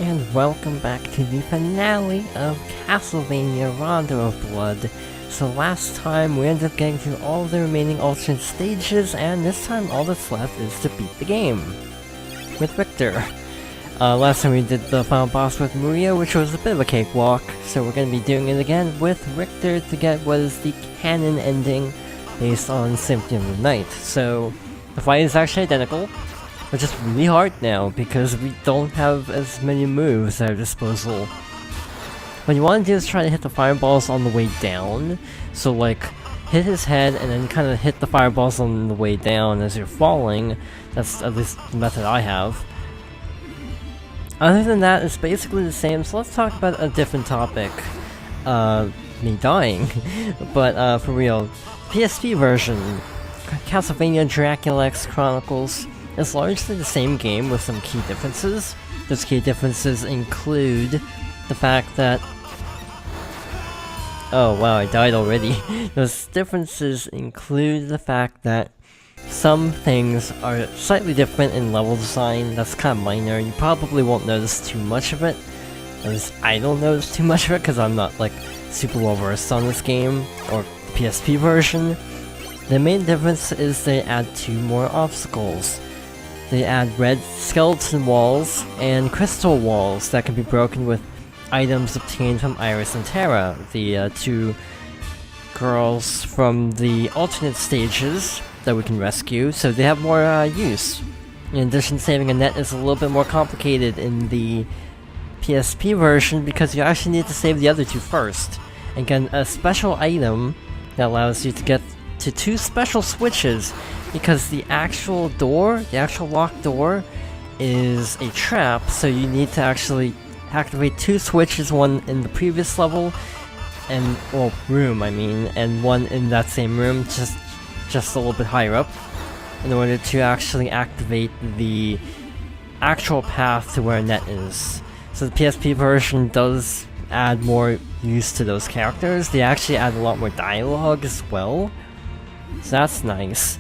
And welcome back to the finale of Castlevania Rondo of Blood. So last time we ended up getting through all the remaining alternate stages, and this time all that's left is to beat the game with Richter. Last time we did the final boss with Maria, which was a bit of a cakewalk, so we're going to be doing it again with Richter to get what is the canon ending based on Symphony of the Night. So the fight is actually identical. It's just really hard now because we don't have as many moves at our disposal. What you want to do is try to hit the fireballs on the way down. So like, hit his head and then kind of hit the fireballs on the way down as you're falling. That's at least the method I have. Other than that, it's basically the same, so let's talk about a different topic. Me dying. But for real, PSP version, Castlevania Dracula X Chronicles, it's largely the same game with some key differences. Those key differences include the fact that... Oh wow, I died already. Those differences include the fact that some things are slightly different in level design. That's kind of minor. You probably won't notice too much of it. At least I don't notice too much of it because I'm not like super well versed on this game, or PSP version. The main difference is they add 2 more obstacles. They add red skeleton walls and crystal walls that can be broken with items obtained from Iris and Terra, the 2 girls from the alternate stages that we can rescue, so they have more use. In addition, saving a net is a little bit more complicated in the PSP version because you actually need to save the other 2 first, and get a special item that allows you to get to 2 special switches, because the actual door, the actual locked door, is a trap, so you need to actually activate 2 switches, one in the previous level, and, well, room I mean, and one in that same room, just a little bit higher up, in order to actually activate the actual path to where Net is. So the PSP version does add more use to those characters. They actually add a lot more dialogue as well, so that's nice.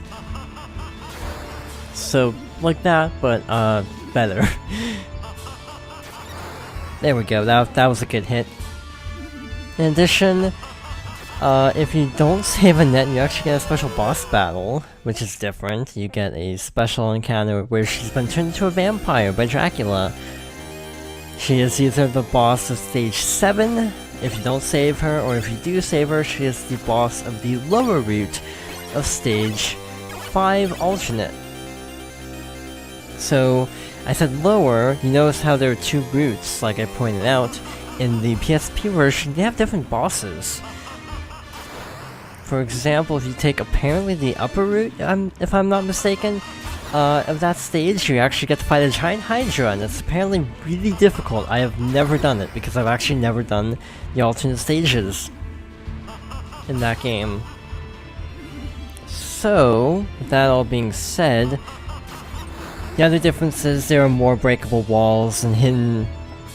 So, like that, but, better. There we go, that was a good hit. In addition, if you don't save a net, you actually get a special boss battle, which is different. You get a special encounter where she's been turned into a vampire by Dracula. She is either the boss of stage 7, if you don't save her, or if you do save her, she is the boss of the lower route of stage 5 alternate. So, I said lower, you notice how there are 2 routes, like I pointed out. In the PSP version, they have different bosses. For example, if you take apparently the upper route, if I'm not mistaken, of that stage, you actually get to fight a giant Hydra, and it's apparently really difficult. I have never done it, because I've actually never done the alternate stages in that game. So, with that all being said, the other difference is there are more breakable walls and hidden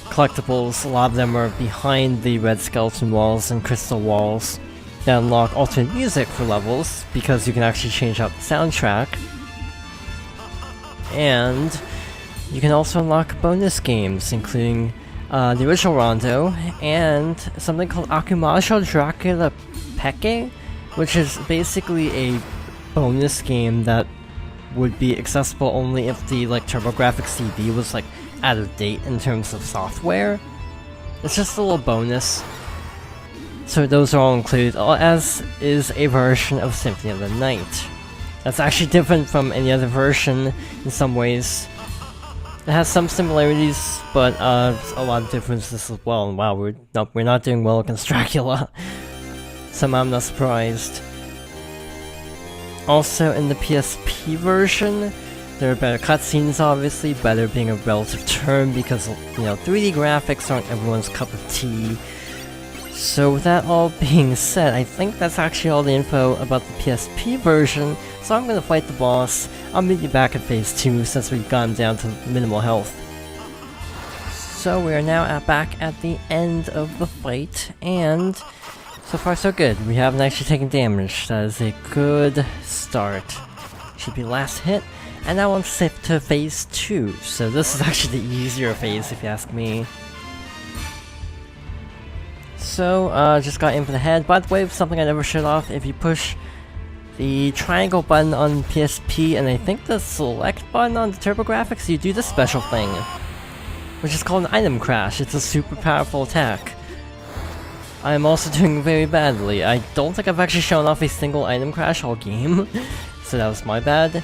collectibles. A lot of them are behind the red skeleton walls and crystal walls that unlock alternate music for levels, because you can actually change out the soundtrack. And you can also unlock bonus games, including the original Rondo, and something called Akumajo Dracula Peke, which is basically a bonus game that would be accessible only if the TurboGrafx-CD was out of date in terms of software. It's just a little bonus. So those are all included, as is a version of Symphony of the Night. That's actually different from any other version in some ways. It has some similarities, but a lot of differences as well. And wow, we're not doing well against Dracula. Somehow I'm not surprised. Also, in the PSP version, there are better cutscenes, obviously, better being a relative term, because, 3D graphics aren't everyone's cup of tea. So with that all being said, I think that's actually all the info about the PSP version, so I'm gonna fight the boss. I'll meet you back at phase 2, since we've gone down to minimal health. So we are now back at the end of the fight, and so far so good. We haven't actually taken damage. That is a good start. Should be last hit. And now on to phase 2, so this is actually the easier phase if you ask me. So, just got in for the head. By the way, something I never showed off, if you push the triangle button on PSP and I think the select button on the TurboGrafx, you do this special thing, which is called an item crash. It's a super powerful attack. I'm also doing very badly. I don't think I've actually shown off a single item crash all game, so that was my bad.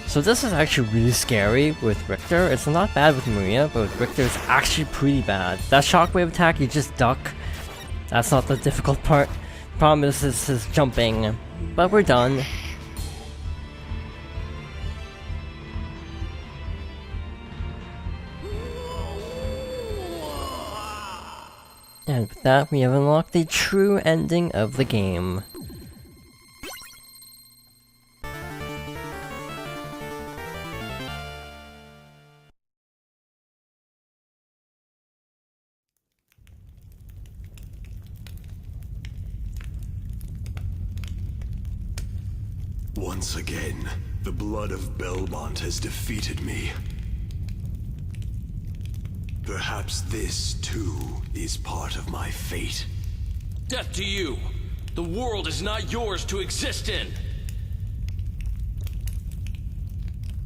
So this is actually really scary with Richter. It's not bad with Maria, but with Richter it's actually pretty bad. That shockwave attack, you just duck. That's not the difficult part. Problem is his jumping. But we're done. And with that, we have unlocked the true ending of the game. Once again, the blood of Belmont has defeated me. Perhaps this, too, is part of my fate. Death to you! The world is not yours to exist in!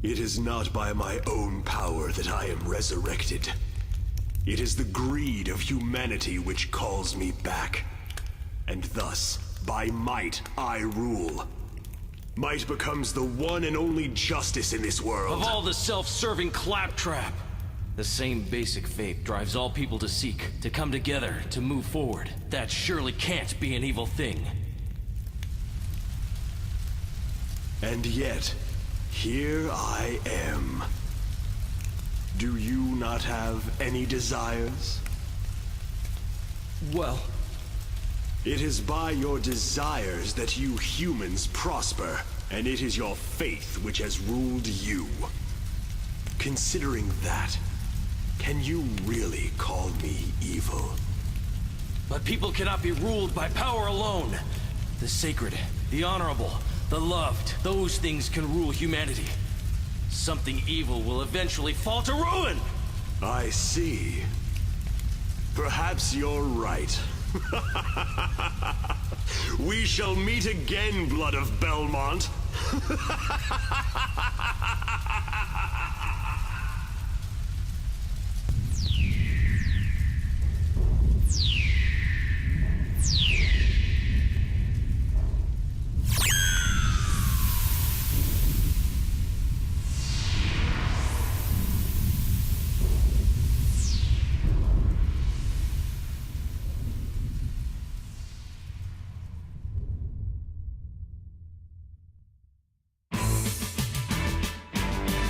It is not by my own power that I am resurrected. It is the greed of humanity which calls me back. And thus, by might, I rule. Might becomes the one and only justice in this world. Of all the self-serving claptrap! The same basic fate drives all people to seek, to come together, to move forward. That surely can't be an evil thing. And yet, here I am. Do you not have any desires? Well... It is by your desires that you humans prosper, and it is your faith which has ruled you. Considering that, can you really call me evil? But people cannot be ruled by power alone. The sacred, the honorable, the loved, those things can rule humanity. Something evil will eventually fall to ruin! I see. Perhaps you're right. We shall meet again, Blood of Belmont.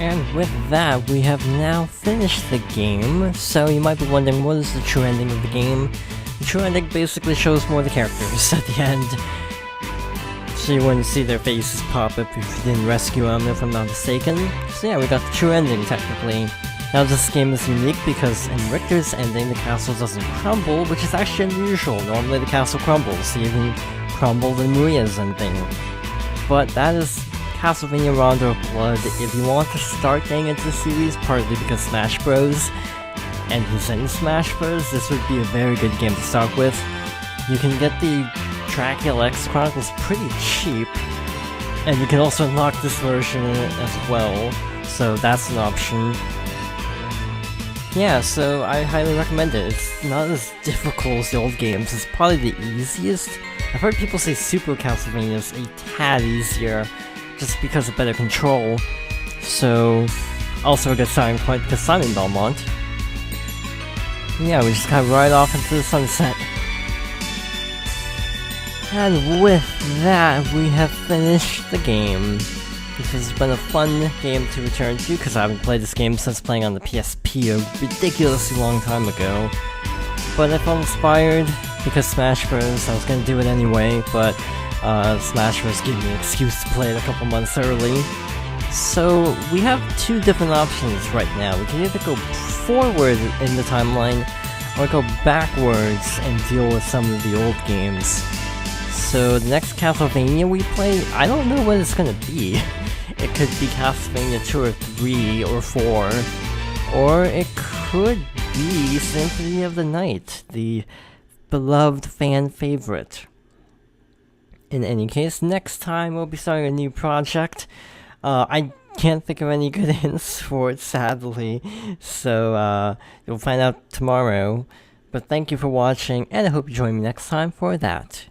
And with that, we have now finished the game. So you might be wondering, what is the true ending of the game? The true ending basically shows more of the characters at the end. So you wouldn't see their faces pop up if you didn't rescue them, if I'm not mistaken. So yeah, we got the true ending, technically. Now this game is unique because in Richter's ending, the castle doesn't crumble, which is actually unusual. Normally the castle crumbles, even crumbled in Maria's ending. But that is Castlevania Rondo of Blood. If you want to start getting into the series, partly because Smash Bros. And he's in Smash Bros., this would be a very good game to start with. You can get the Dracula X Chronicles pretty cheap, and you can also unlock this version as well, so that's an option. Yeah, so I highly recommend it. It's not as difficult as the old games, it's probably the easiest. I've heard people say Super Castlevania is a tad easier, just because of better control. So, also a good starting point because I'm in Belmont. Yeah, we just got right off into the sunset. And with that, we have finished the game. This has been a fun game to return to because I haven't played this game since playing on the PSP a ridiculously long time ago. But I felt inspired because Smash Bros. I was gonna do it anyway, but Smash Bros. Gave me an excuse to play it a couple months early. So we have two different options right now. We can either go forward in the timeline, or go backwards and deal with some of the old games. So the next Castlevania we play, I don't know what it's gonna be. It could be Castlevania 2 or 3 or 4. Or it could be Symphony of the Night, the beloved fan favorite. In any case, next time we'll be starting a new project. I can't think of any good hints for it, sadly, so you'll find out tomorrow. But thank you for watching, and I hope you join me next time for that.